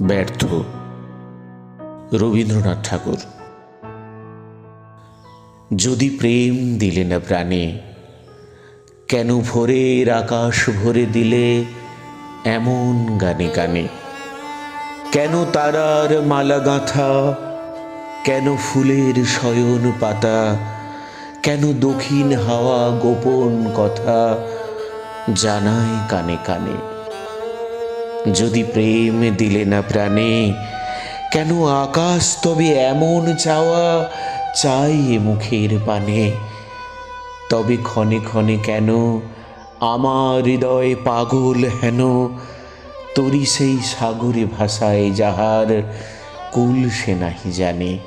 ব্যর্থ। রবীন্দ্রনাথ ঠাকুর। যদি প্রেম দিলে না প্রাণে, কেন ভোরের আকাশ ভরে দিলে এমন গানে গানে? কেন তারার মালা গাঁথা, কেন ফুলের শয়ন পাতা, কেন দক্ষিণ হাওয়া গোপন কথা জানায় কানে কানে? যদি প্রেম দিলে না প্রাণে, কেন আকাশ তবে এমন চাওয়া চাই এ মুখের পানে? তবে ক্ষণে ক্ষণে কেন আমার হৃদয় পাগল হেন, তরি সেই সাগরে ভাসায় যাহার কুল সে নাহি জানে।